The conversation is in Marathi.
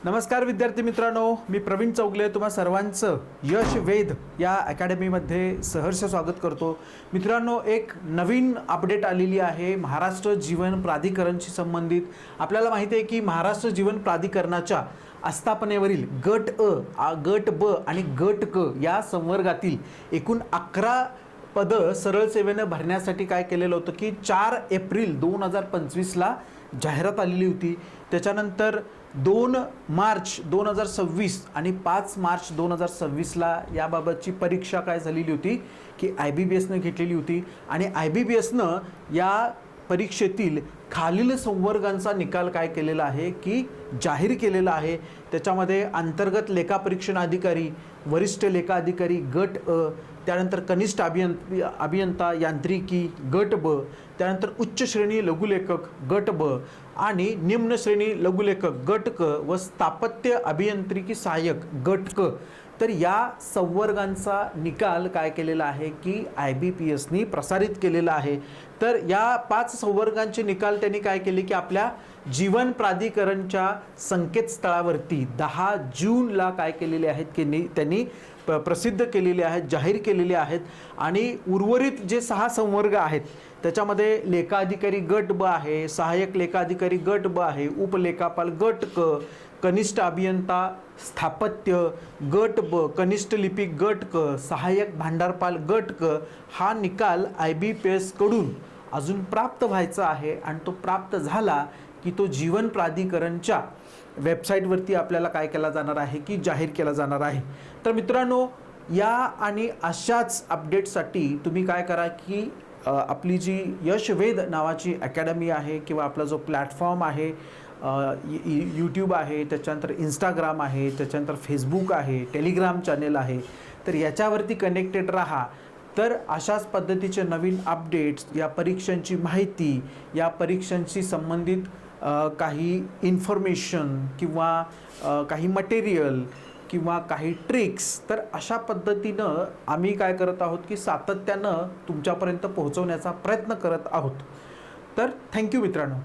नमस्कार विद्यार्थी मित्रांनो, मी प्रवीण चौगले तुम्हा सर्वांचं यश वेध या अकॅडमीमध्ये सहर्ष स्वागत करतो। मित्रांनो, एक नवीन अपडेट आलेली आहे महाराष्ट्र जीवन प्राधिकरणशी संबंधित। आपल्याला माहिती आहे की महाराष्ट्र जीवन प्राधिकरणाच्या आस्थापनेवरील गट अ, गट ब आणि गट क या संवर्गातील एकूण 11 पद सरळ सेवेने भरण्यासाठी काय केलेलं होतं की 4 एप्रिल 2025ला जाहिरात आलेली होती। त्याच्यानंतर 2 मार्च 2026 आणि 5 मार्च 2026ला याबाबतची परीक्षा काय झालेली होती की IBBSने घेतलेली होती आणि IBBSनं या परीक्षेतील खालील संवर्गांचा निकाल काय केलेला आहे की जाहीर केलेला आहे। त्याच्यामध्ये अंतर्गत लेखापरीक्षण अधिकारी, वरिष्ठ लेखा अधिकारी गट अ, त्यानंतर कनिष्ठ अभियंता यांत्रिकी गट ब, त्यानंतर उच्च श्रेणी लघुलेखक गट ब आणि निम्न श्रेणी लघुलेखक गट क व स्थापत्य अभियांत्रिकी सहाय्यक गट क। तर या संवर्गांचा निकाल काय केलेला आहे की IBPSनी प्रसारित केलेला आहे। तर या 5 संवर्गांचे निकाल त्यांनी काय केले की आपल्या जीवन प्राधिकरणच्या संकेतस्थळावरती 10 जूनला काय केलेले आहेत की त्यांनी प्रसिद्ध केलेले आहेत, जाहीर केलेले आहेत। आणि उर्वरित जे 6 संवर्ग आहेत त्याच्यामध्ये लेखा अधिकारी गट ब आहे, सहाय्यक लेखा अधिकारी गट ब आहे, उपलेखापाल गट क, कनिष्ठ अभियंता स्थापत्य गट ब, कनिष्ठ लिपिक गट क, सहाय्यक भांडारपाल गट क हा निकाल IBPS कडून अजून प्राप्त व्हायचा आहे आणि तो प्राप्त झाला की तो जीवन प्राधिकरणच्या वेबसाईटवरती आपल्याला काय केला जाणार आहे की जाहीर केला जाणार आहे। तर मित्रांनो, या आणि अशाच अपडेटसाठी तुम्ही काय करा की आपली जी यशवेध नावाची अकॅडमी आहे किंवा आपला जो प्लॅटफॉर्म आहे यूट्यूब आहे, त्याच्यानंतर इंस्टाग्राम आहे, त्याच्यानंतर फेसबुक आहे, टेलिग्राम चॅनेल आहे, तर याच्यावरती कनेक्टेड राहा। तर अशाच पद्धतीचे नवीन अपडेट्स, या परीक्षांची माहिती, या परीक्षांशी संबंधित काही इन्फॉर्मेशन किंवा काही मटेरियल किंवा काही ट्रिक्स, तर अशा पद्धतीनं आम्ही काय करत आहोत की सातत्यानं तुमच्यापर्यंत पोहोचवण्याचा प्रयत्न करत आहोत। तर थँक्यू मित्रांनो।